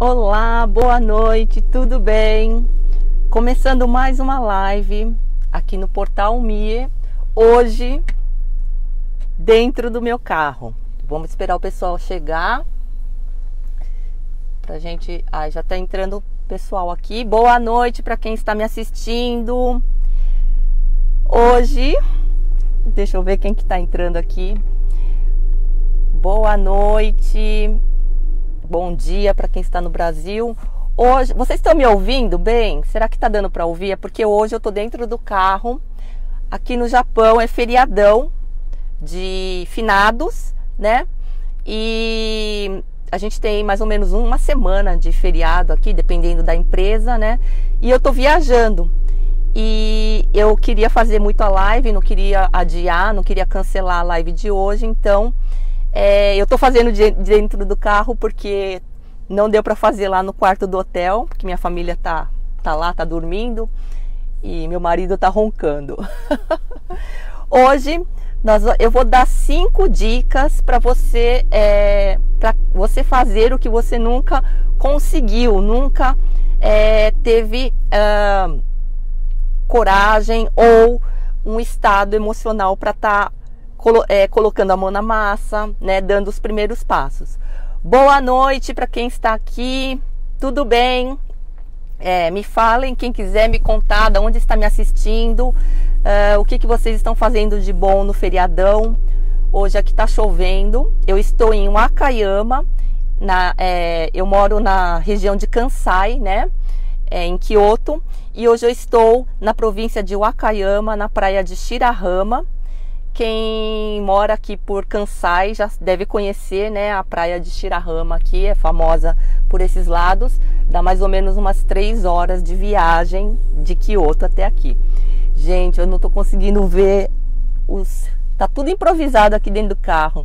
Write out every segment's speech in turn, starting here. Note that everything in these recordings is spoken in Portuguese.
Olá, boa noite, tudo bem? Começando mais uma live aqui no Portal Mie, hoje dentro do meu carro. Vamos esperar o pessoal chegar pra gente... já tá entrando o pessoal aqui. Boa noite para quem está me assistindo. Hoje, deixa eu ver quem que tá entrando aqui. Boa noite. Bom dia para quem está no Brasil. Hoje, vocês estão me ouvindo bem? Será que está dando para ouvir? É porque hoje eu estou dentro do carro. Aqui no Japão é feriadão de finados, né? E a gente tem mais ou menos uma semana de feriado aqui, dependendo da empresa, né? E eu estou viajando. E eu queria fazer muito a live, não queria adiar, não queria cancelar a live de hoje, então... eu tô fazendo dentro do carro porque não deu para fazer lá no quarto do hotel, porque minha família tá lá, tá dormindo e meu marido tá roncando. Hoje eu vou dar 5 dicas para você fazer o que você nunca conseguiu, nunca teve coragem ou um estado emocional para estar colocando a mão na massa, né, dando os primeiros passos. Boa noite para quem está aqui, tudo bem? Me falem, quem quiser me contar de onde está me assistindo, o que vocês estão fazendo de bom no feriadão. Hoje aqui está chovendo, eu estou em Wakayama, eu moro na região de Kansai, né, em Kyoto, e hoje eu estou na província de Wakayama, na praia de Shirahama. Quem mora aqui por Kansai já deve conhecer, né, a praia de Shirahama aqui, é famosa por esses lados. Dá mais ou menos umas 3 horas de viagem de Kyoto até aqui. Gente, eu não tô conseguindo ver tá tudo improvisado aqui dentro do carro.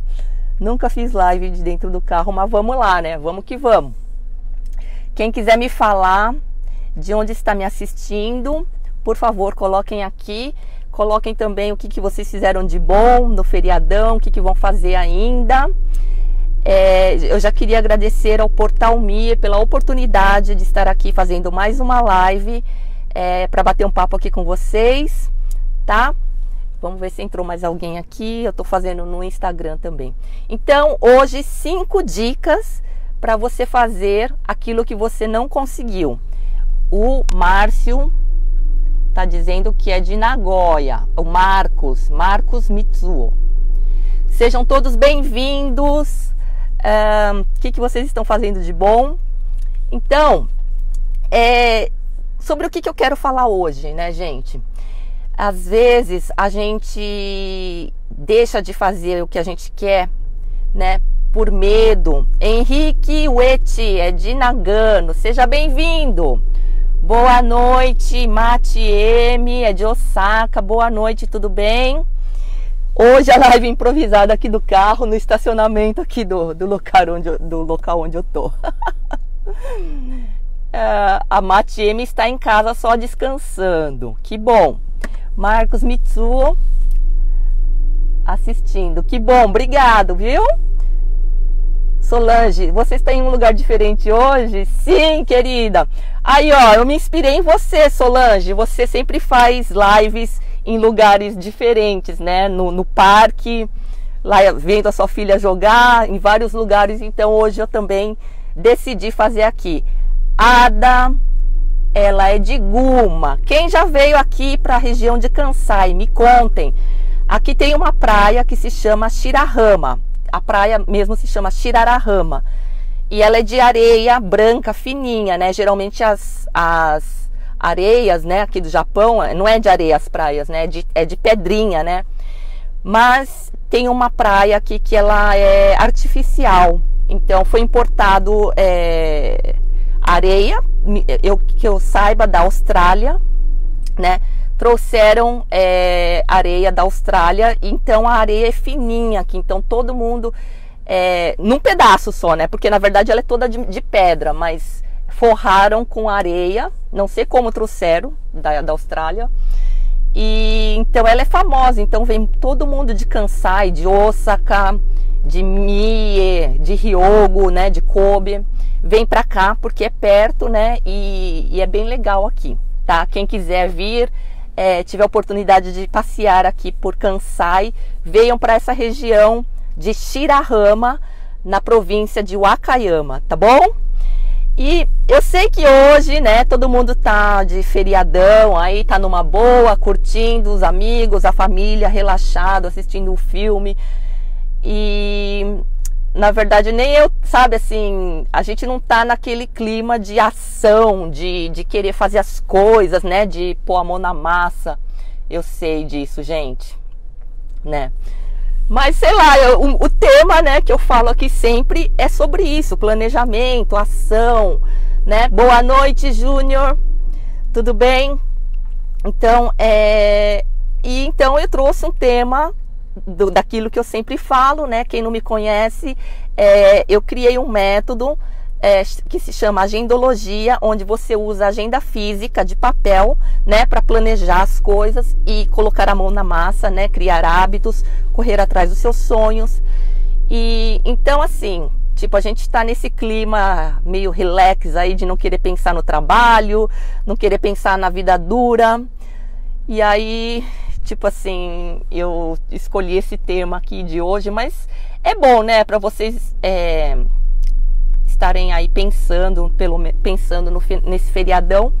Nunca fiz live de dentro do carro, mas vamos lá, né? Vamos que vamos. Quem quiser me falar de onde está me assistindo, por favor, coloquem aqui. Coloquem também o que vocês fizeram de bom no feriadão, o que vão fazer ainda. Eu já queria agradecer ao Portal Mie pela oportunidade de estar aqui fazendo mais uma live para bater um papo aqui com vocês, tá? Vamos ver se entrou mais alguém aqui. Eu tô fazendo no Instagram também. Então, hoje 5 dicas para você fazer aquilo que você não conseguiu. O Márcio tá dizendo que é de Nagoya, o Marcos Mitsuo. Sejam todos bem-vindos. O que vocês estão fazendo de bom? Então, sobre o que eu quero falar hoje, né, gente? Às vezes a gente deixa de fazer o que a gente quer, né, por medo. Henrique Ueti é de Nagano, seja bem-vindo. Boa noite, Mati M, é de Osaka. Boa noite, tudo bem? Hoje a live improvisada aqui do carro, no estacionamento aqui do local onde eu tô. A Mati M está em casa só descansando. Que bom. Marcos Mitsuo assistindo. Que bom, obrigado, viu? Solange, você está em um lugar diferente hoje? Sim, querida. Aí, ó, eu me inspirei em você, Solange. Você sempre faz lives em lugares diferentes, né? No parque, lá vendo a sua filha jogar, em vários lugares. Então, hoje eu também decidi fazer aqui. Ada, ela é de Guma. Quem já veio aqui para a região de Kansai? Me contem. Aqui tem uma praia que se chama Shirahama. A praia mesmo se chama Shirarahama. E ela é de areia branca, fininha, né? Geralmente as areias, né, aqui do Japão, não é de areia as praias, né? É de pedrinha, né? Mas tem uma praia aqui que ela é artificial. Então foi importado areia, que eu saiba, da Austrália, né? Trouxeram areia da Austrália, então a areia é fininha aqui, então todo mundo, num pedaço só, né? Porque na verdade ela é toda de pedra, mas forraram com areia, não sei como trouxeram da Austrália, e então ela é famosa, então vem todo mundo de Kansai, de Osaka, de Mie, de Hyogo, né? De Kobe, vem pra cá, porque é perto, né? E é bem legal aqui, tá? Quem quiser vir, tiver a oportunidade de passear aqui por Kansai, venham para essa região de Shirahama, na província de Wakayama, tá bom? E eu sei que hoje, né, todo mundo tá de feriadão, aí tá numa boa, curtindo os amigos, a família, relaxado, assistindo um filme. E na verdade nem eu, sabe, assim, a gente não tá naquele clima de ação, de querer fazer as coisas, né, de pôr a mão na massa. Eu sei disso, gente, né? Mas sei lá, o tema, né, que eu falo aqui sempre é sobre isso, planejamento, ação, né? Boa noite, Júnior, tudo bem? Então, então eu trouxe um tema daquilo que eu sempre falo, né? Quem não me conhece, eu criei um método que se chama agendologia, onde você usa agenda física de papel, né, para planejar as coisas e colocar a mão na massa, né, criar hábitos, correr atrás dos seus sonhos. E então, assim, tipo, a gente está nesse clima meio relax aí de não querer pensar no trabalho, não querer pensar na vida dura. E aí, tipo assim, eu escolhi esse tema aqui de hoje, mas é bom, né, para vocês estarem aí pensando nesse feriadão,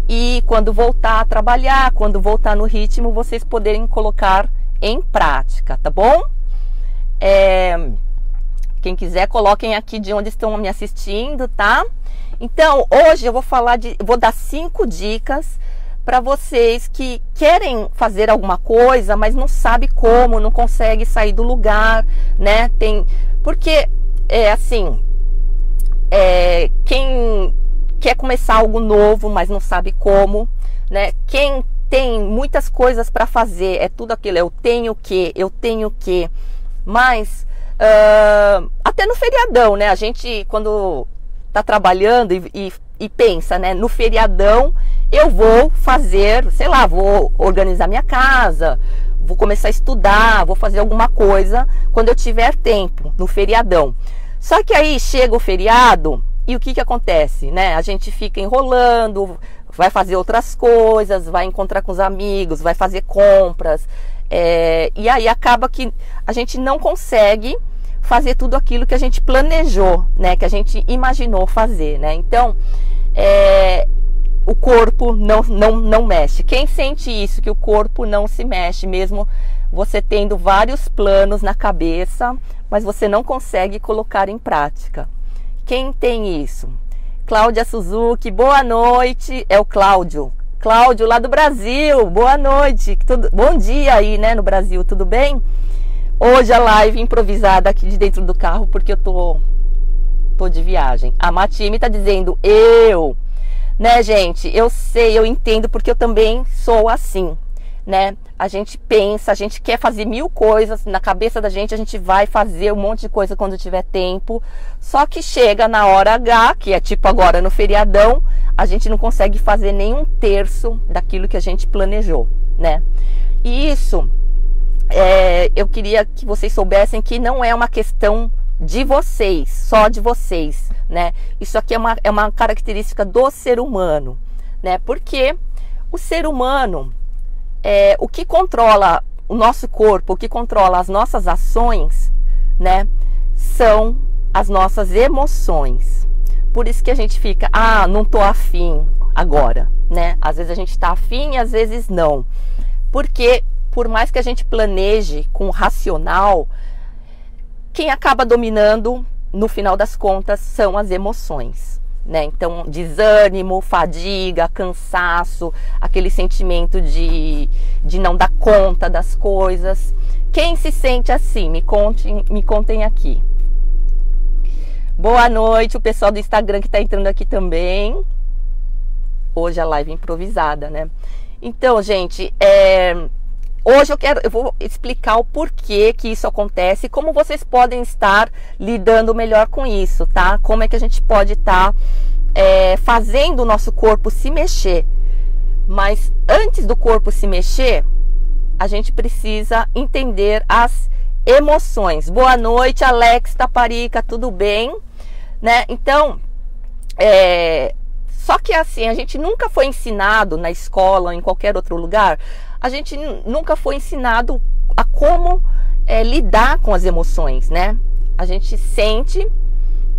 e quando voltar a trabalhar, quando voltar no ritmo, vocês poderem colocar em prática, tá bom? Quem quiser, coloquem aqui de onde estão me assistindo, tá? Então, hoje eu vou dar 5 dicas para vocês que querem fazer alguma coisa, mas não sabe como, não consegue sair do lugar, né? Porque assim, quem quer começar algo novo, mas não sabe como, né? Quem tem muitas coisas para fazer, é tudo aquilo, eu tenho que, mas até no feriadão, né? A gente, quando tá trabalhando e pensa, né? No feriadão eu vou fazer, sei lá, vou organizar minha casa, vou começar a estudar, vou fazer alguma coisa quando eu tiver tempo, no feriadão. Só que aí chega o feriado e o que acontece, né? A gente fica enrolando, vai fazer outras coisas, vai encontrar com os amigos, vai fazer compras. E aí acaba que a gente não consegue fazer tudo aquilo que a gente planejou, né? Que a gente imaginou fazer, né? Então, o corpo não mexe. Quem sente isso, que o corpo não se mexe, mesmo você tendo vários planos na cabeça, mas você não consegue colocar em prática? Quem tem isso? Cláudia Suzuki, boa noite. É o Cláudio lá do Brasil, boa noite. Bom dia aí, né, no Brasil, tudo bem? Hoje a live improvisada aqui de dentro do carro, porque eu tô de viagem. A Matime tá dizendo né, gente? Eu sei, eu entendo, porque eu também sou assim, né? A gente pensa, a gente quer fazer 1000 coisas na cabeça da gente, a gente vai fazer um monte de coisa quando tiver tempo, só que chega na hora H, que é tipo agora no feriadão, a gente não consegue fazer nem 1/3 daquilo que a gente planejou, né? E isso, eu queria que vocês soubessem que não é uma questão de vocês, só de vocês, né? Isso aqui é uma característica do ser humano, né? Porque o ser humano, o que controla o nosso corpo, o que controla as nossas ações, né, são as nossas emoções. Por isso que a gente fica, não tô afim agora, né? Às vezes a gente tá afim e às vezes não. Porque por mais que a gente planeje com o racional, quem acaba dominando, no final das contas, são as emoções, né? Então, desânimo, fadiga, cansaço, aquele sentimento de não dar conta das coisas. Quem se sente assim? Me contem aqui. Boa noite, o pessoal do Instagram que está entrando aqui também. Hoje a live improvisada, né? Então, gente, hoje eu vou explicar o porquê que isso acontece e como vocês podem estar lidando melhor com isso, tá? Como é que a gente pode estar fazendo o nosso corpo se mexer. Mas antes do corpo se mexer, a gente precisa entender as emoções. Boa noite, Alex Taparica, tudo bem? Né? Então, Só que assim, a gente nunca foi ensinado na escola ou em qualquer outro lugar, a gente nunca foi ensinado a como lidar com as emoções, né? A gente sente,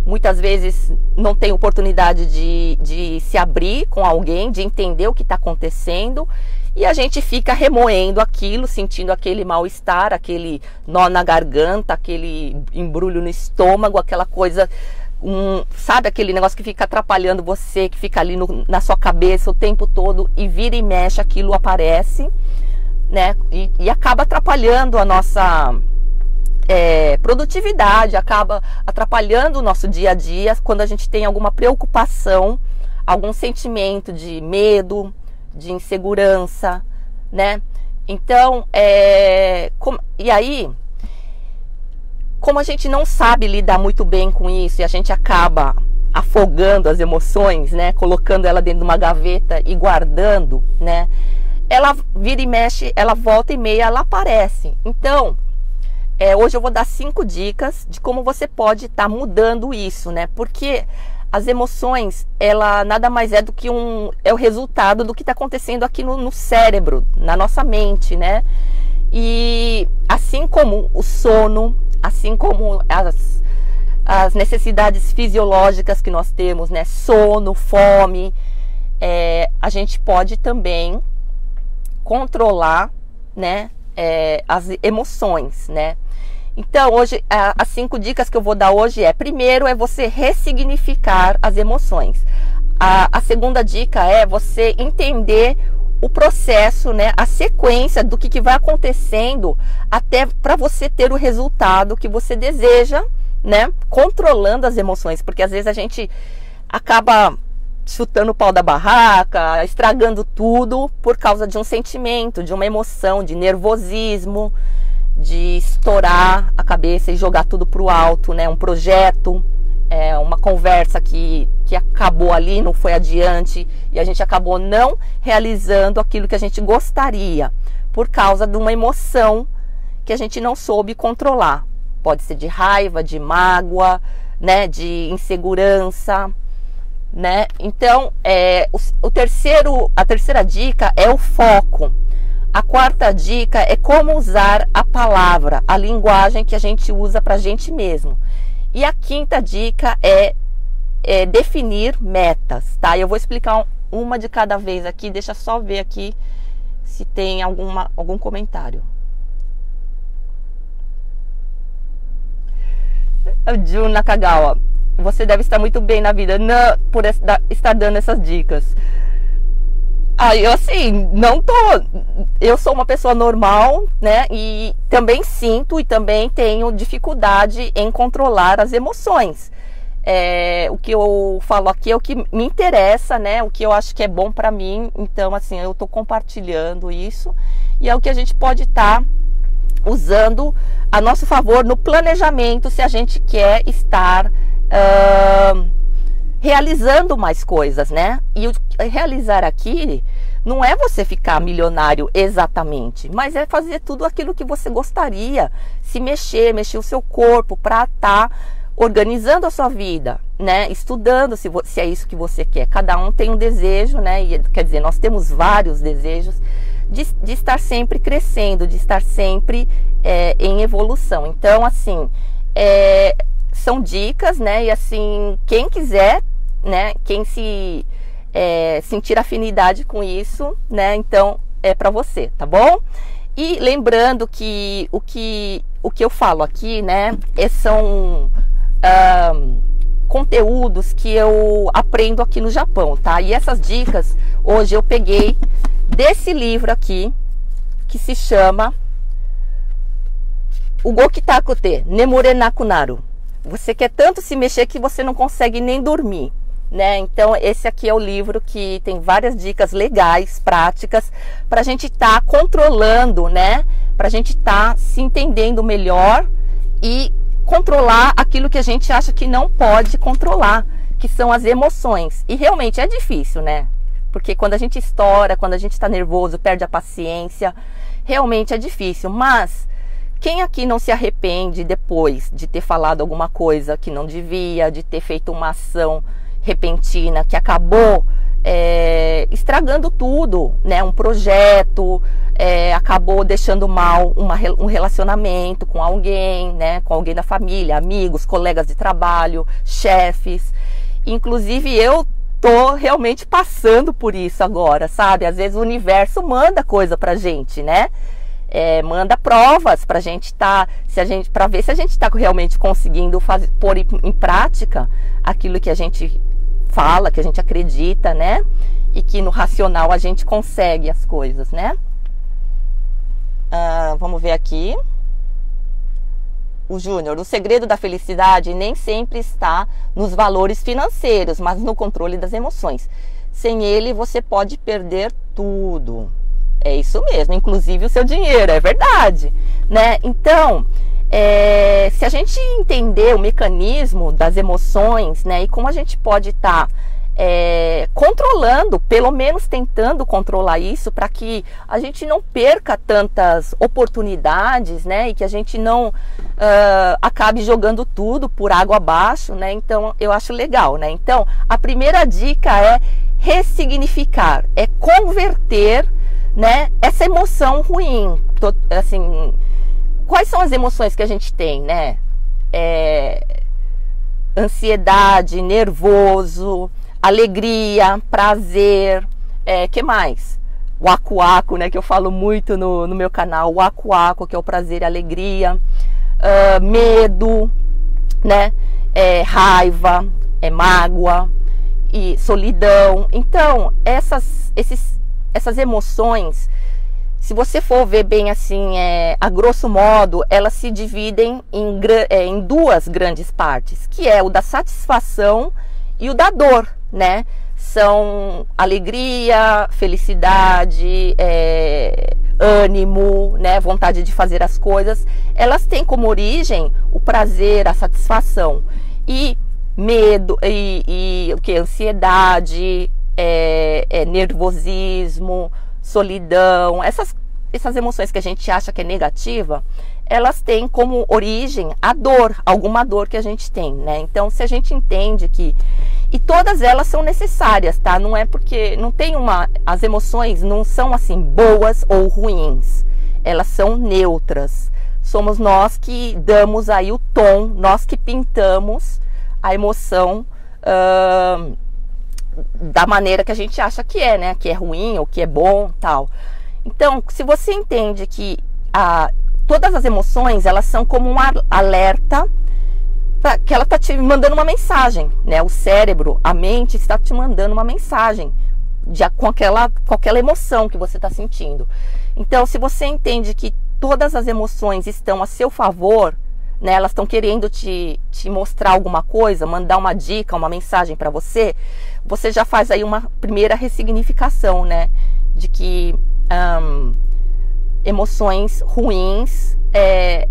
muitas vezes não tem oportunidade de se abrir com alguém, de entender o que está acontecendo, e a gente fica remoendo aquilo, sentindo aquele mal-estar, aquele nó na garganta, aquele embrulho no estômago, aquela coisa, sabe, aquele negócio que fica atrapalhando você, que fica ali na sua cabeça o tempo todo, e vira e mexe, aquilo aparece, né? E acaba atrapalhando a nossa produtividade, acaba atrapalhando o nosso dia a dia quando a gente tem alguma preocupação, algum sentimento de medo, de insegurança, né? Então, e aí, como a gente não sabe lidar muito bem com isso e a gente acaba afogando as emoções, né? Colocando ela dentro de uma gaveta e guardando, né? Ela vira e mexe, ela volta e meia, ela aparece. Então, hoje eu vou dar 5 dicas de como você pode estar mudando isso, né? Porque as emoções, ela nada mais é do que é o resultado do que está acontecendo aqui no cérebro, na nossa mente, né? E assim como o sono, assim como as necessidades fisiológicas que nós temos, né? Sono, fome, a gente pode também controlar, né? As emoções, né? Então, hoje, as 5 dicas que eu vou dar hoje primeiro é você ressignificar as emoções. A segunda dica é você entender o processo, né, a sequência do que vai acontecendo até para você ter o resultado que você deseja, né, controlando as emoções, porque às vezes a gente acaba chutando o pau da barraca, estragando tudo por causa de um sentimento, de uma emoção, de nervosismo, de estourar a cabeça e jogar tudo pro alto, né? Um projeto, uma conversa que acabou ali, não foi adiante, e a gente acabou não realizando aquilo que a gente gostaria, por causa de uma emoção que a gente não soube controlar. Pode ser de raiva, de mágoa, né? De insegurança, né? Então, a terceira dica é o foco. A quarta dica é como usar a palavra, a linguagem que a gente usa para a gente mesmo. E a quinta dica é definir metas, tá? Eu vou explicar uma de cada vez aqui, deixa só ver aqui se tem algum comentário. Jun Nakagawa, você deve estar muito bem na vida por estar dando essas dicas. Eu assim, eu sou uma pessoa normal, né, e também sinto e também tenho dificuldade em controlar as emoções. O que eu falo aqui é o que me interessa, né, o que eu acho que é bom pra mim, então assim, eu tô compartilhando isso, e é o que a gente pode estar usando a nosso favor no planejamento, se a gente quer estar realizando mais coisas, né? E o realizar aqui não é você ficar milionário exatamente, mas é fazer tudo aquilo que você gostaria, se mexer o seu corpo para estar organizando a sua vida, né? Estudando se é isso que você quer. Cada um tem um desejo, né? E, quer dizer, nós temos vários desejos de estar sempre crescendo, de estar sempre em evolução. Então, assim, são dicas, né? E assim, quem quiser, né? Quem sentir afinidade com isso, né? Então é para você, tá bom? E lembrando que o que eu falo aqui, né? São conteúdos que eu aprendo aqui no Japão, tá? E essas dicas hoje eu peguei desse livro aqui que se chama O Gokitaku-te Nemure Nakunaru. Você quer tanto se mexer que você não consegue nem dormir, né? Então esse aqui é o livro que tem várias dicas legais, práticas, para a gente estar controlando, né? Para a gente estar se entendendo melhor e controlar aquilo que a gente acha que não pode controlar, que são as emoções. E realmente é difícil, né? Porque quando a gente estoura, quando a gente está nervoso, perde a paciência, realmente é difícil. Mas quem aqui não se arrepende depois de ter falado alguma coisa que não devia, de ter feito uma ação repentina que acabou estragando tudo, né? Um projeto, acabou deixando mal um relacionamento com alguém, né? Com alguém da família, amigos, colegas de trabalho, chefes. Inclusive eu tô realmente passando por isso agora, sabe? Às vezes o universo manda coisa pra gente, né? Manda provas pra gente para ver se a gente tá realmente conseguindo pôr em prática aquilo que a gente fala, que a gente acredita, né? E que no racional a gente consegue as coisas, né? Vamos ver aqui. O Júnior, o segredo da felicidade nem sempre está nos valores financeiros, mas no controle das emoções. Sem ele, você pode perder tudo. É isso mesmo, inclusive o seu dinheiro, é verdade, né? Então, se a gente entender o mecanismo das emoções, né, e como a gente pode estar controlando, pelo menos tentando controlar isso, para que a gente não perca tantas oportunidades, né, e que a gente não acabe jogando tudo por água abaixo, né? Então eu acho legal, né? Então a primeira dica é ressignificar, é converter, né, essa emoção ruim. Assim, quais são as emoções que a gente tem, né? Ansiedade, nervoso, alegria, prazer, que mais? O acuaco, né, que eu falo muito no meu canal, o acuaco, que é o prazer e alegria, medo, né, raiva, mágoa e solidão. Então, essas emoções, se você for ver bem assim, a grosso modo, elas se dividem em duas grandes partes, que é o da satisfação e o da dor, né? São alegria, felicidade, ânimo, né? Vontade de fazer as coisas. Elas têm como origem o prazer, a satisfação. E medo, e o que? Ansiedade, nervosismo, solidão. Essas emoções que a gente acha que é negativa, elas têm como origem a dor, alguma dor que a gente tem, né? Então, se a gente entende que... E todas elas são necessárias, tá? Não é porque... As emoções não são, assim, boas ou ruins. Elas são neutras. Somos nós que damos aí o tom, nós que pintamos a emoção da maneira que a gente acha que é, né? Que é ruim ou que é bom, tal. Então, se você entende que todas as emoções, elas são como um alerta, que ela está te mandando uma mensagem, né? O cérebro, a mente está te mandando uma mensagem com aquela emoção que você está sentindo. Então, se você entende que todas as emoções estão a seu favor, né? Elas estão querendo te mostrar alguma coisa, mandar uma dica, uma mensagem para você, você já faz aí uma primeira ressignificação, né? De que emoções ruins,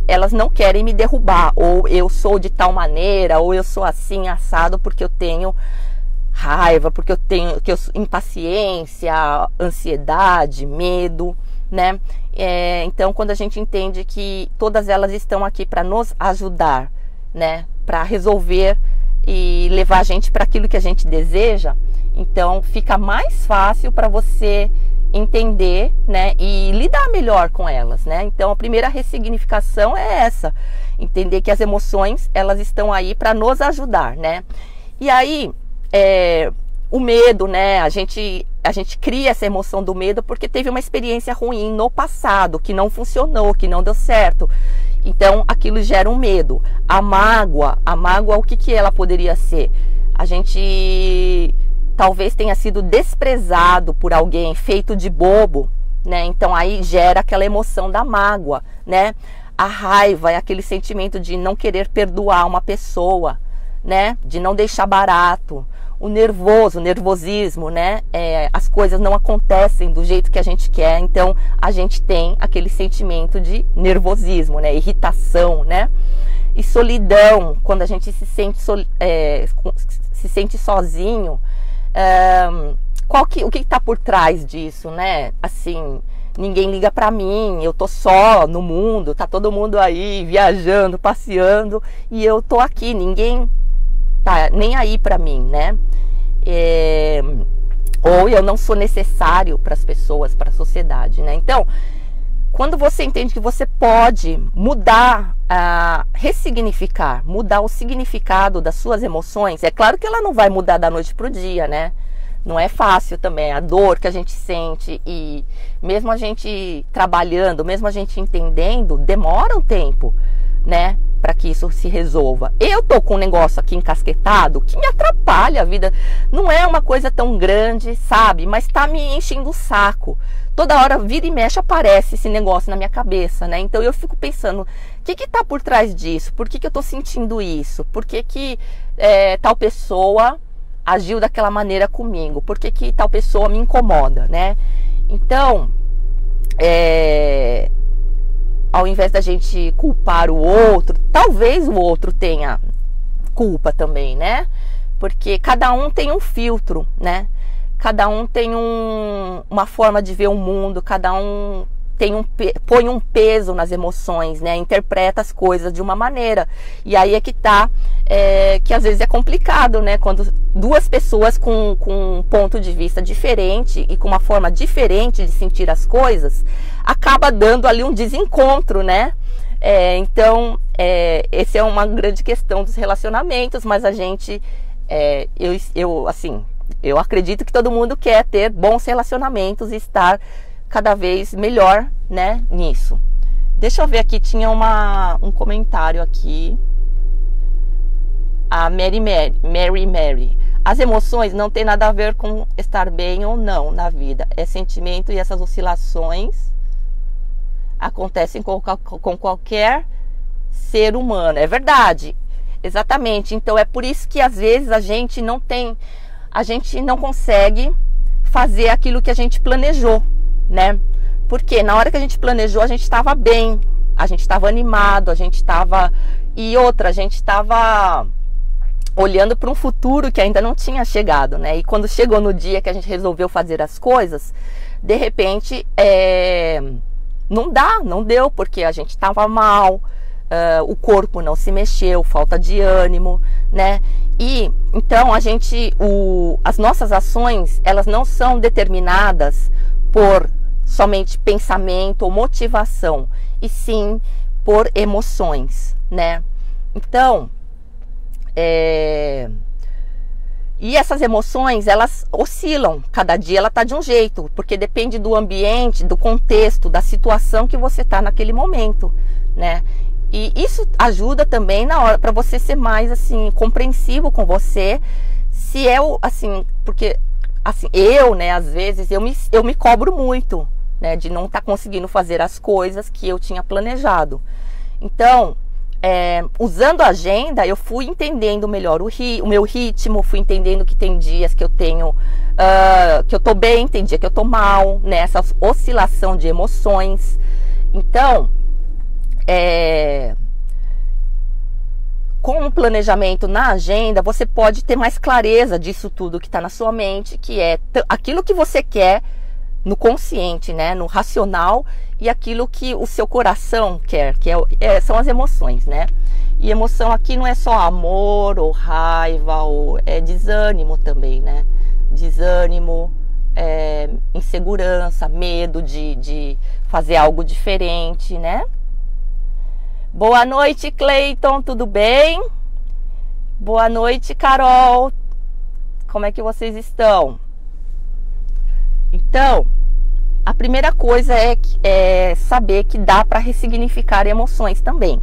elas não querem me derrubar, ou eu sou de tal maneira, ou eu sou assim, assado, porque eu tenho raiva, porque eu tenho impaciência, ansiedade, medo, né? Então, quando a gente entende que todas elas estão aqui para nos ajudar, né? Para resolver e levar a gente para aquilo que a gente deseja, então fica mais fácil para você entender, né, e lidar melhor com elas, né? Então a primeira ressignificação é essa, entender que as emoções, elas estão aí para nos ajudar, né? E aí o medo, né, a gente cria essa emoção do medo porque teve uma experiência ruim no passado, que não funcionou, que não deu certo. Então aquilo gera um medo. A mágoa, o que ela poderia ser? A gente talvez tenha sido desprezado por alguém, feito de bobo, né? Então aí gera aquela emoção da mágoa, né? A raiva é aquele sentimento de não querer perdoar uma pessoa, né? De não deixar barato. O nervosismo, né? As coisas não acontecem do jeito que a gente quer, então a gente tem aquele sentimento de nervosismo, né? Irritação, né? E solidão, quando a gente se sente sozinho. O que está por trás disso, né? Assim, ninguém liga pra mim, eu tô só no mundo, tá todo mundo aí viajando, passeando, e eu tô aqui, ninguém tá nem aí pra mim, né? ou eu não sou necessário para as pessoas, para a sociedade, né? Então, quando você entende que você pode mudar, ressignificar, mudar o significado das suas emoções, é claro que ela não vai mudar da noite para o dia, né? Não é fácil também, a dor que a gente sente, e mesmo a gente trabalhando, mesmo a gente entendendo, demora um tempo, né, para que isso se resolva. Eu tô com um negócio aqui encasquetado que me atrapalha a vida, não é uma coisa tão grande, sabe, mas tá me enchendo o saco. Toda hora, vira e mexe, aparece esse negócio na minha cabeça, né? Então eu fico pensando, o que tá por trás disso? Por que eu tô sentindo isso? Por que tal pessoa agiu daquela maneira comigo? Por que tal pessoa me incomoda, né? Então, ao invés da gente culpar o outro, talvez o outro tenha culpa também, né? Porque cada um tem um filtro, né? Cada um tem uma forma de ver o mundo, cada um põe um peso nas emoções, né? Interpreta as coisas de uma maneira. E aí é que tá, que às vezes é complicado, né? Quando duas pessoas com um ponto de vista diferente e com uma forma diferente de sentir as coisas, acaba dando ali um desencontro, né? Então, essa é uma grande questão dos relacionamentos, mas a gente, eu acredito que todo mundo quer ter bons relacionamentos e estar cada vez melhor, né, nisso. Deixa eu ver aqui, tinha um comentário aqui. A Mary. As emoções não tem nada a ver com estar bem ou não na vida. É sentimento, e essas oscilações acontecem com qualquer ser humano. É verdade, exatamente. Então é por isso que às vezes a gente não consegue fazer aquilo que a gente planejou, né? Porque na hora que a gente planejou, a gente estava bem, a gente estava animado, a gente estava olhando para um futuro que ainda não tinha chegado, né? E quando chegou no dia que a gente resolveu fazer as coisas, de repente não deu, porque a gente estava mal, o corpo não se mexeu, falta de ânimo, né? E então as nossas ações, elas não são determinadas por somente pensamento ou motivação, e sim por emoções, né? Então, e essas emoções, elas oscilam, cada dia ela tá de um jeito, porque depende do ambiente, do contexto, da situação que você tá naquele momento, né? E isso ajuda também na hora para você ser mais assim compreensivo com você, porque assim, né, às vezes eu me cobro muito, né, de não estar conseguindo fazer as coisas que eu tinha planejado. Então, usando a agenda, eu fui entendendo melhor o meu ritmo, fui entendendo que tem dias que eu tenho, que eu tô bem, tem dia que eu tô mal, né, essa oscilação de emoções. Então, com o planejamento na agenda, você pode ter mais clareza disso tudo que está na sua mente, que é aquilo que você quer no consciente, né, no racional, e aquilo que o seu coração quer, que são as emoções, né? E emoção aqui não é só amor ou raiva, ou desânimo também, né? Desânimo, insegurança, medo de fazer algo diferente, né? Boa noite, Cleiton, tudo bem? Boa noite, Carol. Como é que vocês estão? Então, a primeira coisa é saber que dá para ressignificar emoções também.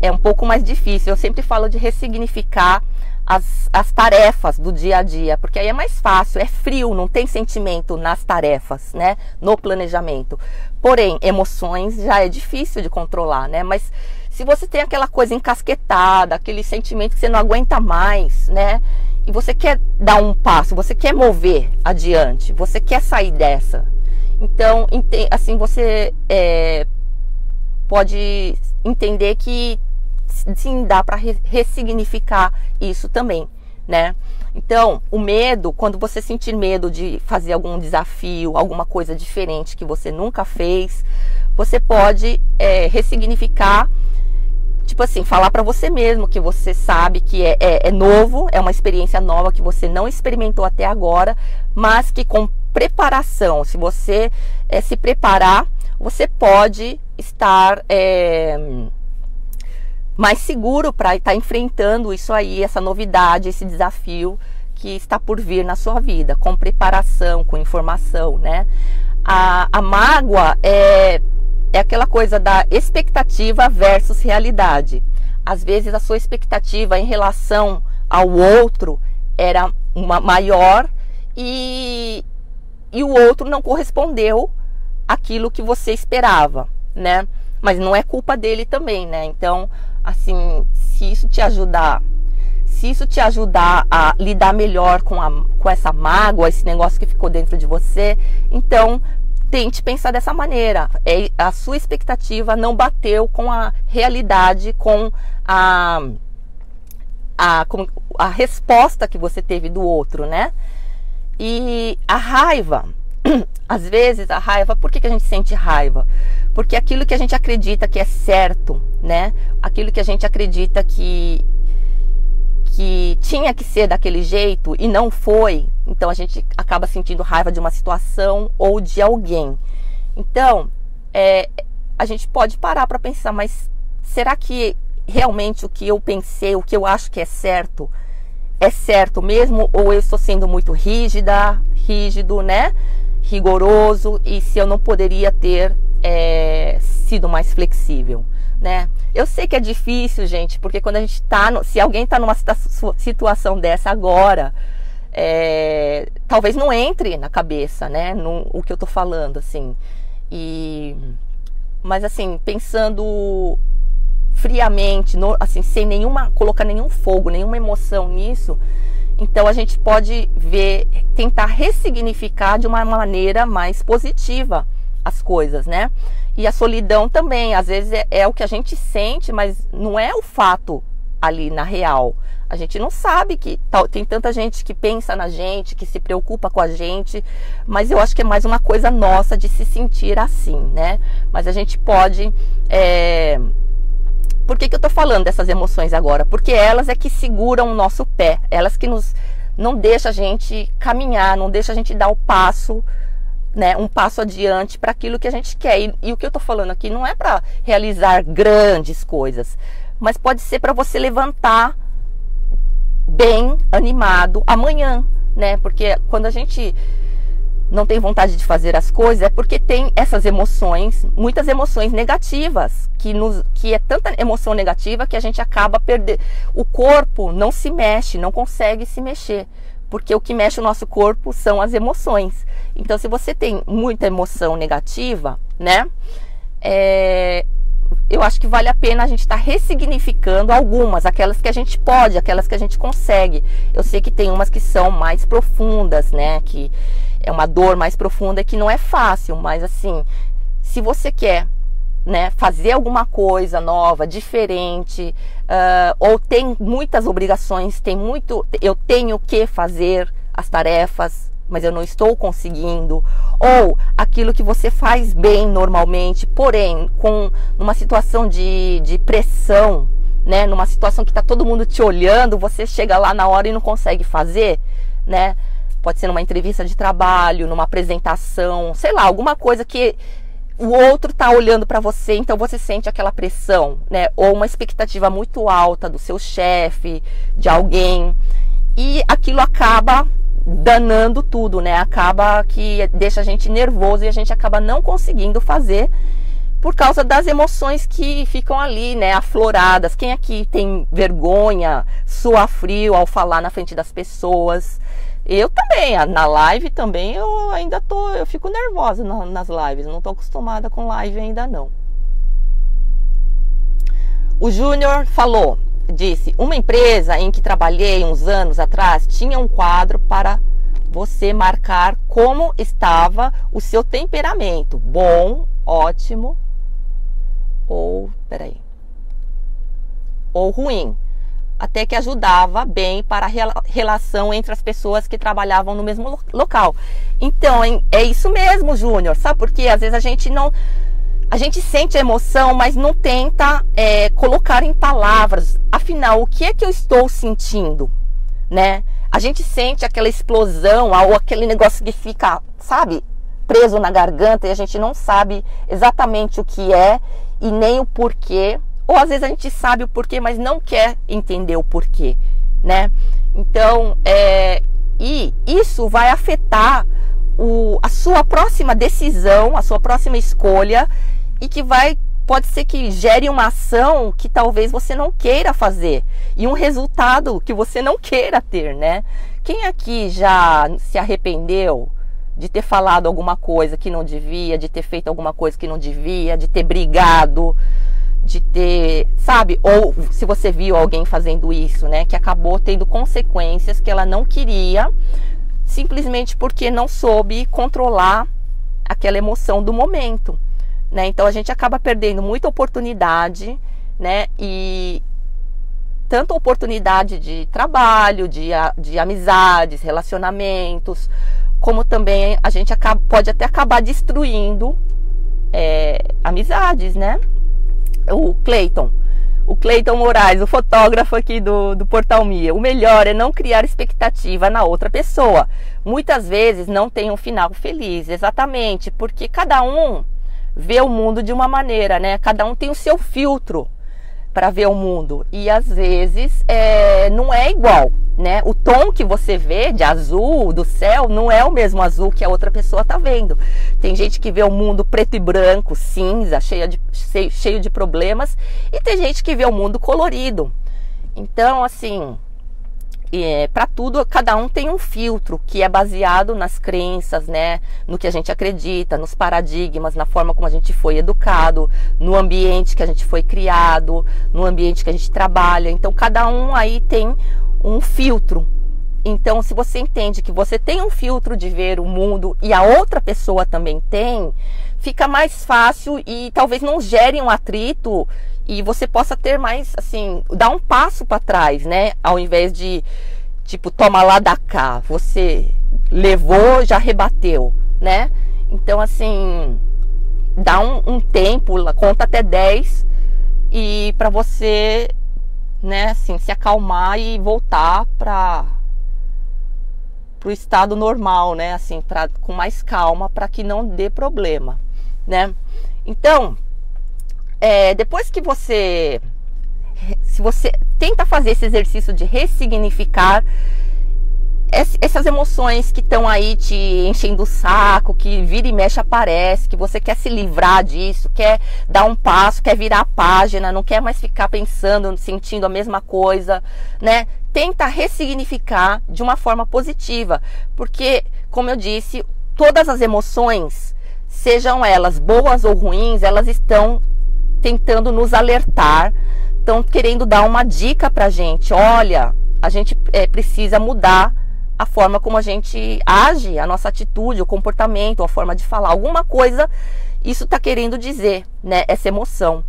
É um pouco mais difícil. Eu sempre falo de ressignificar as tarefas do dia a dia, porque aí é mais fácil, é frio, não tem sentimento nas tarefas, né? No planejamento. Porém, emoções já é difícil de controlar, né? Mas se você tem aquela coisa encasquetada, aquele sentimento que você não aguenta mais, né? E você quer dar um passo, você quer mover adiante, você quer sair dessa. Então, assim, você pode entender que sim, dá para ressignificar isso também, né? Então, o medo, quando você sentir medo de fazer algum desafio, alguma coisa diferente que você nunca fez, você pode ressignificar tipo assim, falar para você mesmo que você sabe que é novo, é uma experiência nova que você não experimentou até agora, mas que com preparação, se você se preparar, você pode estar mais seguro para estar enfrentando isso aí, essa novidade, esse desafio que está por vir na sua vida, com preparação, com informação, né? A mágoa é aquela coisa da expectativa versus realidade. Às vezes a sua expectativa em relação ao outro era uma maior e o outro não correspondeu àquilo que você esperava, né? Mas não é culpa dele também, né? Então, assim, se isso te ajudar a lidar melhor com essa mágoa, esse negócio que ficou dentro de você, então tente pensar dessa maneira. A sua expectativa não bateu com a realidade, com a resposta que você teve do outro, né? E a raiva, às vezes a raiva, por que a gente sente raiva? Porque aquilo que a gente acredita que é certo, né? Aquilo que a gente acredita que tinha que ser daquele jeito e não foi, então a gente acaba sentindo raiva de uma situação ou de alguém. Então, a gente pode parar para pensar, mas será que realmente o que eu pensei, o que eu acho que é certo mesmo? Ou eu estou sendo muito rígido, né? Rigoroso, e se eu não poderia ter sido mais flexível, né? Eu sei que é difícil, gente, porque quando a gente se alguém está numa situação dessa agora, talvez não entre na cabeça, né, o que eu tô falando, assim. Mas assim, pensando friamente, assim, sem colocar nenhum fogo, nenhuma emoção nisso, então a gente pode tentar ressignificar de uma maneira mais positiva as coisas, né? E a solidão também, às vezes é o que a gente sente, mas não é o fato ali na real. A gente não sabe que tem tanta gente que pensa na gente, que se preocupa com a gente, mas eu acho que é mais uma coisa nossa de se sentir assim, né? Mas a gente pode... Por que eu tô falando dessas emoções agora? Porque elas é que seguram o nosso pé, elas que não deixam a gente caminhar, não deixam a gente dar o passo, né, um passo adiante para aquilo que a gente quer. E o que eu tô falando aqui não é para realizar grandes coisas, mas pode ser para você levantar bem animado amanhã, né? Porque quando a gente não tem vontade de fazer as coisas, é porque tem essas emoções, muitas emoções negativas, que é tanta emoção negativa que a gente acaba perdendo. O corpo não se mexe, não consegue se mexer, porque o que mexe o nosso corpo são as emoções. Então, se você tem muita emoção negativa, né, eu acho que vale a pena a gente estar ressignificando algumas, aquelas que a gente pode, aquelas que a gente consegue. Eu sei que tem umas que são mais profundas, né, que é uma dor mais profunda que não é fácil, mas assim, se você quer, né, fazer alguma coisa nova, diferente, ou tem muitas obrigações, eu tenho que fazer as tarefas, mas eu não estou conseguindo, ou aquilo que você faz bem normalmente, porém, numa situação de pressão, né, numa situação que está todo mundo te olhando, você chega lá na hora e não consegue fazer, né? Pode ser numa entrevista de trabalho, numa apresentação, sei lá, alguma coisa que o outro tá olhando para você, então você sente aquela pressão, né? Ou uma expectativa muito alta do seu chefe, de alguém, e aquilo acaba danando tudo, né? Acaba que deixa a gente nervoso e a gente acaba não conseguindo fazer por causa das emoções que ficam ali, né? Afloradas. Quem aqui tem vergonha, sua frio ao falar na frente das pessoas? Eu também, na live também eu fico nervosa nas lives, não tô acostumada com live ainda não. O Júnior disse, uma empresa em que trabalhei uns anos atrás tinha um quadro para você marcar como estava o seu temperamento, bom, ótimo ou ruim. Até que ajudava bem para a relação entre as pessoas que trabalhavam no mesmo local. Então, é isso mesmo, Júnior. Sabe por quê? Às vezes a gente a gente sente a emoção, mas não tenta colocar em palavras. Afinal, o que é que eu estou sentindo, né? A gente sente aquela explosão ou aquele negócio que fica, sabe, preso na garganta e a gente não sabe exatamente o que é e nem o porquê. Ou às vezes a gente sabe o porquê, mas não quer entender o porquê, né? Então, e isso vai afetar a sua próxima decisão, a sua próxima escolha, e que pode ser que gere uma ação que talvez você não queira fazer e um resultado que você não queira ter, né? Quem aqui já se arrependeu de ter falado alguma coisa que não devia, de ter feito alguma coisa que não devia, de ter brigado, de ter, sabe? Ou se você viu alguém fazendo isso, né? Que acabou tendo consequências que ela não queria, simplesmente porque não soube controlar aquela emoção do momento, né? Então a gente acaba perdendo muita oportunidade, né? E tanto oportunidade de trabalho, de amizades, relacionamentos, como também a gente pode até acabar destruindo amizades, né? O Cleiton Moraes, o fotógrafo aqui do Portal Mia. O melhor é não criar expectativa na outra pessoa. Muitas vezes não tem um final feliz, exatamente, porque cada um vê o mundo de uma maneira, né? Cada um tem o seu filtro para ver o mundo e às vezes não é igual, né? O tom que você vê de azul do céu não é o mesmo azul que a outra pessoa tá vendo. Tem gente que vê o mundo preto e branco, cinza, cheio de problemas, e tem gente que vê o mundo colorido. Então, assim, para tudo, cada um tem um filtro que é baseado nas crenças, né? No que a gente acredita, nos paradigmas, na forma como a gente foi educado, no ambiente que a gente foi criado, no ambiente que a gente trabalha. Então, cada um aí tem um filtro. Então, se você entende que você tem um filtro de ver o mundo e a outra pessoa também tem, fica mais fácil e talvez não gere um atrito e você possa ter mais, assim, dar um passo para trás, né? Ao invés de, tipo, toma lá da cá, você levou, já rebateu, né? Então, assim, dá um tempo, conta até 10 e para você, né, assim, se acalmar e voltar para o estado normal, né, assim, com mais calma, para que não dê problema, né? Então, depois que se você tenta fazer esse exercício de ressignificar essas emoções que estão aí te enchendo o saco, que vira e mexe aparece, que você quer se livrar disso, quer dar um passo, quer virar a página, não quer mais ficar pensando, sentindo a mesma coisa, né? Tenta ressignificar de uma forma positiva, porque, como eu disse, todas as emoções, sejam elas boas ou ruins, elas estão tentando nos alertar, estão querendo dar uma dica pra gente. Olha, a gente precisa mudar a forma como a gente age, a nossa atitude, o comportamento, a forma de falar. Alguma coisa isso está querendo dizer, né? Essa emoção.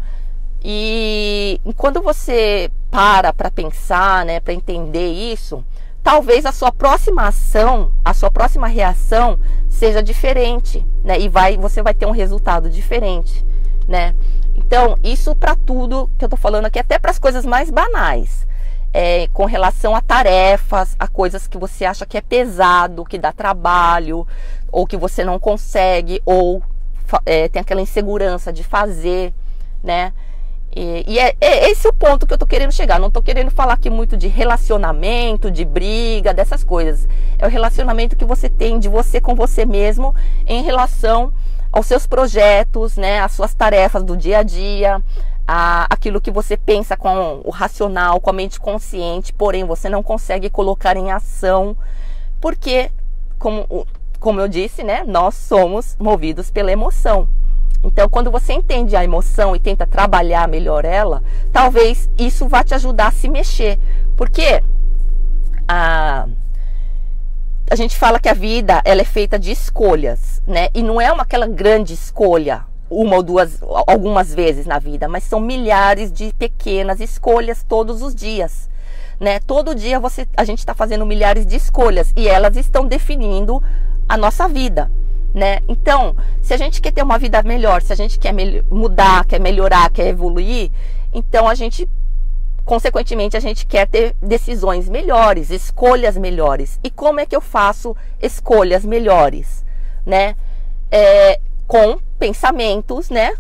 E quando você para pensar, né, para entender isso, talvez a sua próxima ação, a sua próxima reação seja diferente, né? E você vai ter um resultado diferente, né? Então, isso para tudo que eu tô falando aqui, até para as coisas mais banais. Com relação a tarefas, a coisas que você acha que é pesado, que dá trabalho, ou que você não consegue, ou tem aquela insegurança de fazer, né? E é esse o ponto que eu tô querendo chegar. Não tô querendo falar aqui muito de relacionamento, de briga, dessas coisas. É o relacionamento que você tem de você com você mesmo em relação aos seus projetos, né? As suas tarefas do dia a dia, aquilo que você pensa com o racional, com a mente consciente, porém você não consegue colocar em ação, porque, como eu disse, né? Nós somos movidos pela emoção. Então, quando você entende a emoção e tenta trabalhar melhor ela, talvez isso vá te ajudar a se mexer. Porque a gente fala que a vida ela é feita de escolhas, né? E não é aquela grande escolha, uma ou duas, algumas vezes na vida, mas são milhares de pequenas escolhas todos os dias, né? Todo dia a gente está fazendo milhares de escolhas e elas estão definindo a nossa vida, né? Então, se a gente quer ter uma vida melhor, se a gente quer mudar, quer melhorar, quer evoluir, então a gente, consequentemente, a gente quer ter decisões melhores, escolhas melhores. E como é que eu faço escolhas melhores, né? Com pensamentos, né?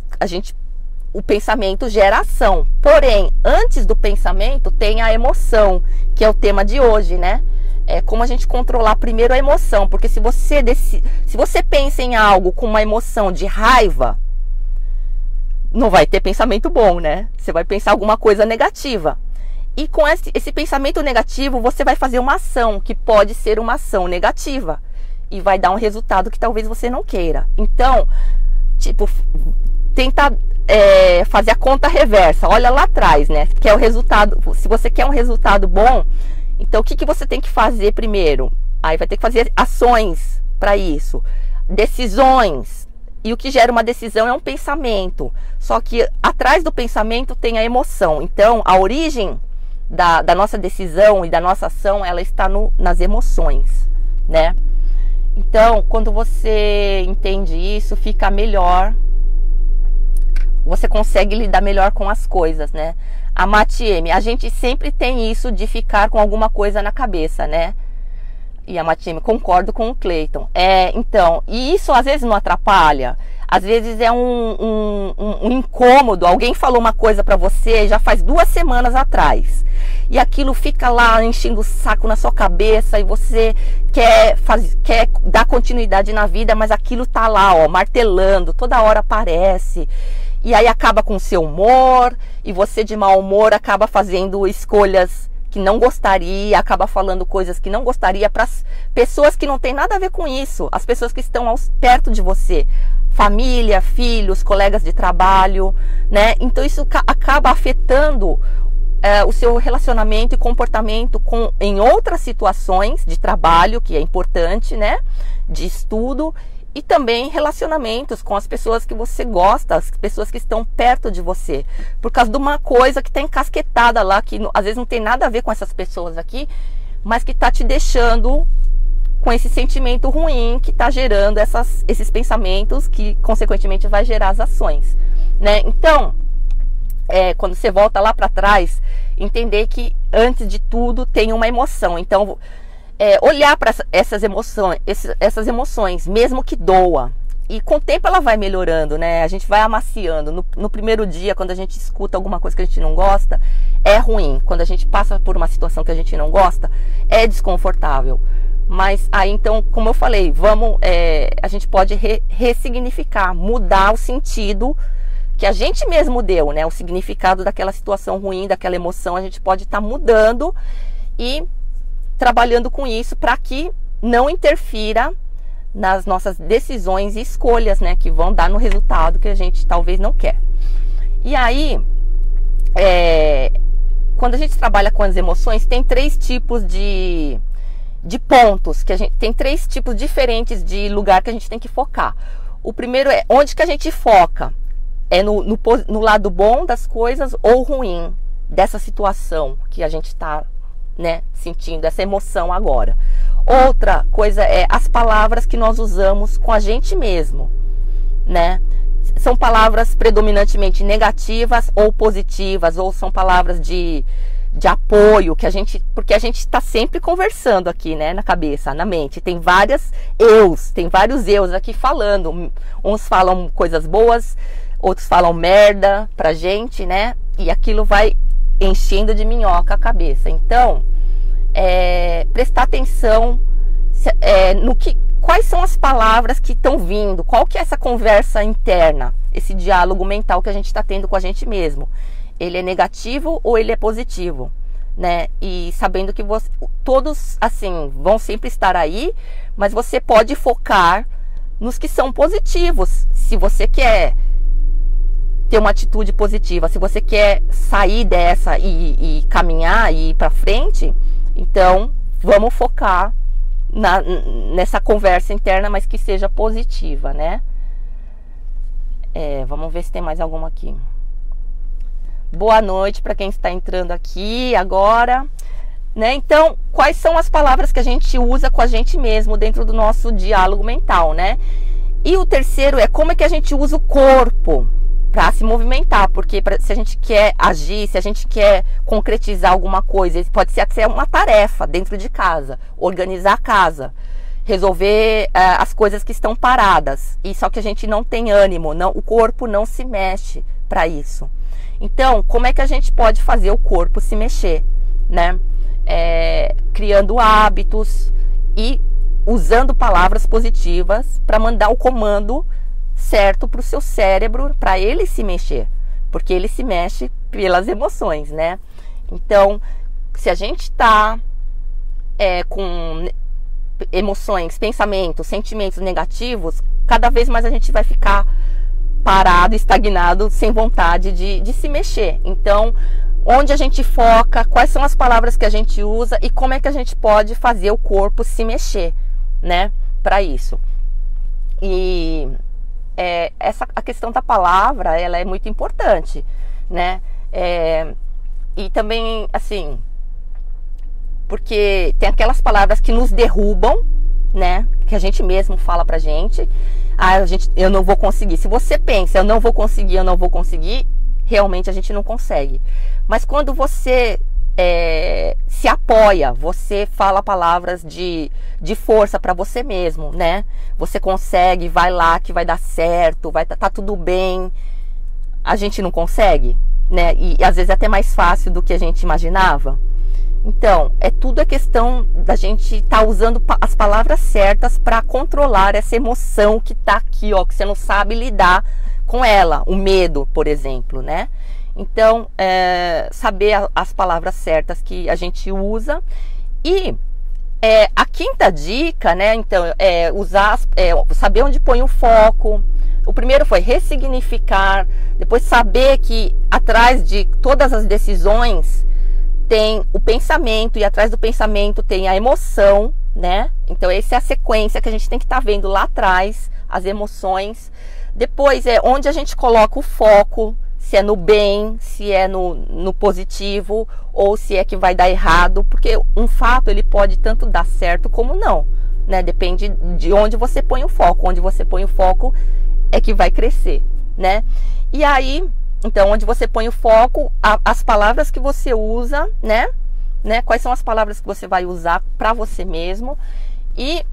O pensamento gera ação. Porém, antes do pensamento tem a emoção, que é o tema de hoje, né? É como a gente controlar primeiro a emoção, porque se você pensa em algo com uma emoção de raiva, não vai ter pensamento bom, né? Você vai pensar alguma coisa negativa. E com esse pensamento negativo, você vai fazer uma ação, que pode ser uma ação negativa, e vai dar um resultado que talvez você não queira. Então, tipo, tenta fazer a conta reversa. Olha lá atrás, né? Que é o resultado. Se você quer um resultado bom, então o que você tem que fazer primeiro? Aí vai ter que fazer ações para isso, decisões. E o que gera uma decisão é um pensamento. Só que atrás do pensamento tem a emoção. Então, a origem da nossa decisão e da nossa ação, ela está nas emoções, né? Então, quando você entende isso, fica melhor. Você consegue lidar melhor com as coisas, né? A Matieme, a gente sempre tem isso de ficar com alguma coisa na cabeça, né? E a Matieme, concordo com o Cleiton. Então, e isso às vezes não atrapalha. Às vezes é um incômodo. Alguém falou uma coisa pra você já faz 2 semanas atrás. E aquilo fica lá enchendo o saco na sua cabeça e você quer dar continuidade na vida, mas aquilo tá lá, ó, martelando, toda hora aparece. E aí acaba com o seu humor, e você de mau humor acaba fazendo escolhas que não gostaria, acaba falando coisas que não gostaria para as pessoas que não tem nada a ver com isso, as pessoas que estão perto de você, família, filhos, colegas de trabalho, né? Então isso acaba afetando o seu relacionamento e comportamento em outras situações de trabalho, que é importante, né? De estudo. E também relacionamentos com as pessoas que você gosta, as pessoas que estão perto de você. Por causa de uma coisa que está encasquetada lá, que às vezes não tem nada a ver com essas pessoas aqui, mas que está te deixando com esse sentimento ruim, que está gerando esses pensamentos, que consequentemente vai gerar as ações, né? Então, quando você volta lá para trás, entender que antes de tudo tem uma emoção. Então, olhar para essas emoções, mesmo que doa. E com o tempo ela vai melhorando, né? A gente vai amaciando. No primeiro dia, quando a gente escuta alguma coisa que a gente não gosta, é ruim. Quando a gente passa por uma situação que a gente não gosta, é desconfortável. Mas aí, então, como eu falei, a gente pode ressignificar, mudar o sentido que a gente mesmo deu, né? O significado daquela situação ruim, daquela emoção, a gente pode estar mudando e trabalhando com isso para que não interfira nas nossas decisões e escolhas, né, que vão dar no resultado que a gente talvez não quer. E aí, quando a gente trabalha com as emoções, tem 3 tipos de pontos, tem 3 tipos diferentes de lugar que a gente tem que focar. O primeiro é onde que a gente foca, no lado bom das coisas ou ruim dessa situação que a gente está, né, sentindo essa emoção agora. Outra coisa é as palavras que nós usamos com a gente mesmo, né? São palavras predominantemente negativas ou positivas, ou são palavras de apoio, porque a gente está sempre conversando aqui, né, na cabeça, na mente. Tem vários eus aqui falando. Uns falam coisas boas, outros falam merda pra gente, né? E aquilo vai enchendo de minhoca a cabeça. Então, prestar atenção quais são as palavras que estão vindo, qual que é essa conversa interna, esse diálogo mental que a gente está tendo com a gente mesmo. Ele é negativo ou ele é positivo, né? E sabendo que todos, assim, vão sempre estar aí, mas você pode focar nos que são positivos. Se você quer ter uma atitude positiva, se você quer sair dessa e caminhar e ir para frente, então vamos focar nessa conversa interna, mas que seja positiva, né? Vamos ver se tem mais alguma aqui. Boa noite para quem está entrando aqui agora, né? Então, quais são as palavras que a gente usa com a gente mesmo dentro do nosso diálogo mental, né? E o terceiro é como é que a gente usa o corpo para se movimentar, porque se a gente quer agir, se a gente quer concretizar alguma coisa, pode ser até uma tarefa dentro de casa, organizar a casa, resolver as coisas que estão paradas, e só que a gente não tem ânimo, o corpo não se mexe para isso. Então, como é que a gente pode fazer o corpo se mexer, né? Criando hábitos e usando palavras positivas para mandar o comando certo para o seu cérebro, para ele se mexer, porque ele se mexe pelas emoções, né? Então, se a gente está com emoções, pensamentos, sentimentos negativos, cada vez mais a gente vai ficar parado, estagnado, sem vontade de se mexer. Então, onde a gente foca, quais são as palavras que a gente usa e como é que a gente pode fazer o corpo se mexer, né? Para isso. E a questão da palavra, ela é muito importante, né? E também, assim, porque tem aquelas palavras que nos derrubam, né? Que a gente mesmo fala pra gente. Eu não vou conseguir. Se você pensa, eu não vou conseguir, realmente a gente não consegue. Mas quando você se apoia, você fala palavras de força para você mesmo, né? Você consegue, vai lá que vai dar certo, tá tudo bem. A gente não consegue, né? E às vezes é até mais fácil do que a gente imaginava. Então, tudo é questão da gente estar usando as palavras certas para controlar essa emoção que tá aqui, ó, que você não sabe lidar com ela, o medo, por exemplo, né? Então, saber as palavras certas que a gente usa. E a quinta dica, né? Então, saber onde põe o foco. O primeiro foi ressignificar, depois saber que atrás de todas as decisões tem o pensamento, e atrás do pensamento tem a emoção, né? Então essa é a sequência que a gente tem que estar vendo lá atrás, as emoções. Depois onde a gente coloca o foco, se é no bem, se é no positivo, ou se é que vai dar errado, porque um fato ele pode tanto dar certo como não, né? Depende de onde você põe o foco. Onde você põe o foco é que vai crescer, né? E aí, então, onde você põe o foco, as palavras que você usa, né? Quais são as palavras que você vai usar para você mesmo. E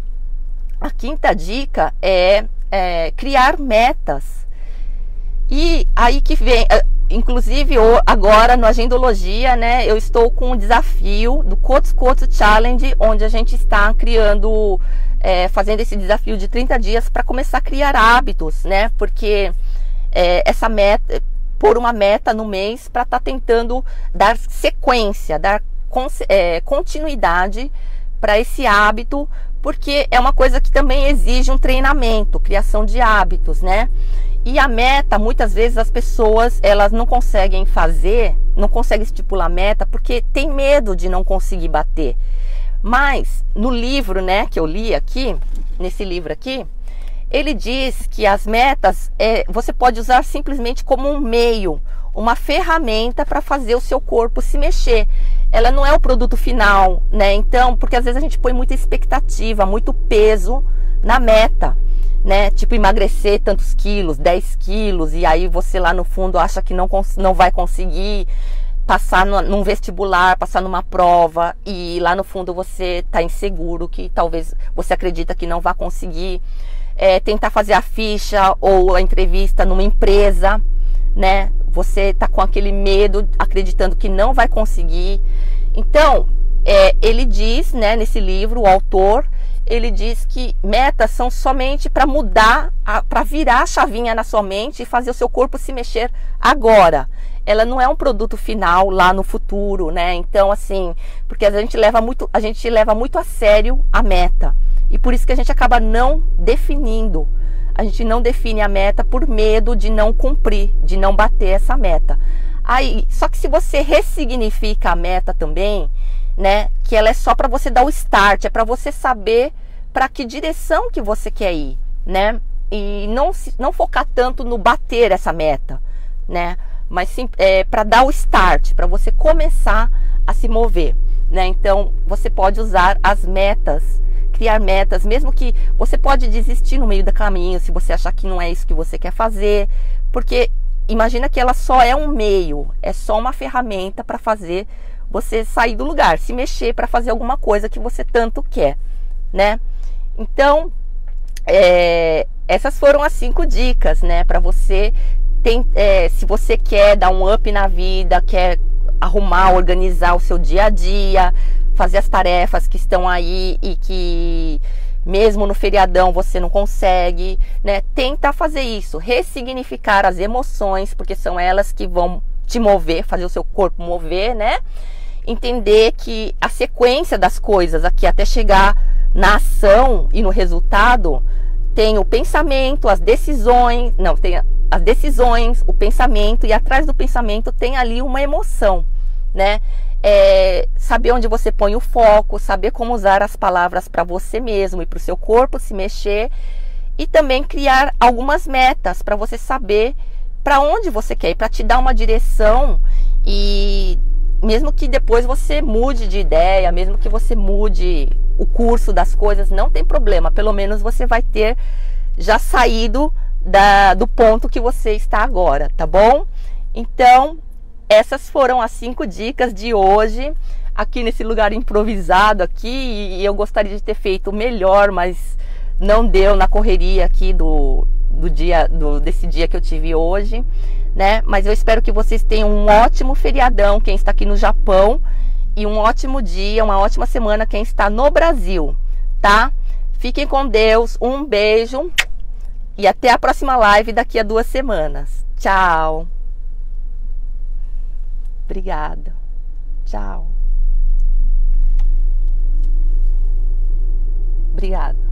a quinta dica é criar metas. E aí que vem, inclusive agora no Agendologia, né? Eu estou com um desafio do Coach Challenge, onde a gente está criando, fazendo esse desafio de 30 dias para começar a criar hábitos, né? Porque essa meta, pôr uma meta no mês para estar tentando dar sequência, dar continuidade para esse hábito, porque é uma coisa que também exige um treinamento, criação de hábitos, né? E a meta, muitas vezes as pessoas, elas não conseguem estipular meta porque tem medo de não conseguir bater. Mas no livro, né, que eu li aqui, nesse livro aqui, ele diz que as metas você pode usar simplesmente como um meio, uma ferramenta para fazer o seu corpo se mexer. Ela não é o produto final, né? Então, porque às vezes a gente põe muita expectativa, muito peso na meta, né? Tipo, emagrecer tantos quilos, 10 quilos, e aí você lá no fundo acha que não vai conseguir passar num vestibular, passar numa prova, e lá no fundo você está inseguro, que talvez você acredita que não vai conseguir. Tentar fazer a ficha ou a entrevista numa empresa, né? Você tá com aquele medo, acreditando que não vai conseguir. Então, ele diz, né, nesse livro, o autor, ele diz que metas são somente para mudar, para virar a chavinha na sua mente e fazer o seu corpo se mexer agora. Ela não é um produto final lá no futuro, né? Então, assim, porque a gente leva muito a sério a meta. E por isso que a gente acaba não definindo. A gente não define a meta por medo de não cumprir, de não bater essa meta. Aí, só que se você ressignifica a meta também, né, que ela é só para você dar o start, é para você saber para que direção que você quer ir, né? E não focar tanto no bater essa meta, né? Mas sim para dar o start, para você começar a se mover, né? Então, você pode usar as metas criar metas, mesmo que você pode desistir no meio do caminho, se você achar que não é isso que você quer fazer, porque imagina que ela só é um meio, é só uma ferramenta para fazer você sair do lugar, se mexer para fazer alguma coisa que você tanto quer, né? Então, essas foram as 5 dicas, né? Para você, se você quer dar um up na vida, quer arrumar, organizar o seu dia a dia, fazer as tarefas que estão aí e que mesmo no feriadão você não consegue, né? Tenta fazer isso, ressignificar as emoções, porque são elas que vão te mover, fazer o seu corpo mover, né? Entender que a sequência das coisas aqui até chegar na ação e no resultado tem o pensamento, as decisões, tem as decisões, o pensamento, e atrás do pensamento tem ali uma emoção, né? Saber onde você põe o foco, saber como usar as palavras para você mesmo e para o seu corpo se mexer, e também criar algumas metas para você saber para onde você quer ir, para te dar uma direção. E mesmo que depois você mude de ideia, mesmo que você mude o curso das coisas, não tem problema, pelo menos você vai ter já saído do ponto que você está agora, tá bom? Então, essas foram as 5 dicas de hoje, aqui nesse lugar improvisado aqui, e eu gostaria de ter feito melhor, mas não deu na correria aqui desse dia que eu tive hoje, né? Mas eu espero que vocês tenham um ótimo feriadão, quem está aqui no Japão, e um ótimo dia, uma ótima semana quem está no Brasil, tá? Fiquem com Deus, um beijo e até a próxima live daqui a 2 semanas. Tchau! Obrigada. Tchau. Obrigada.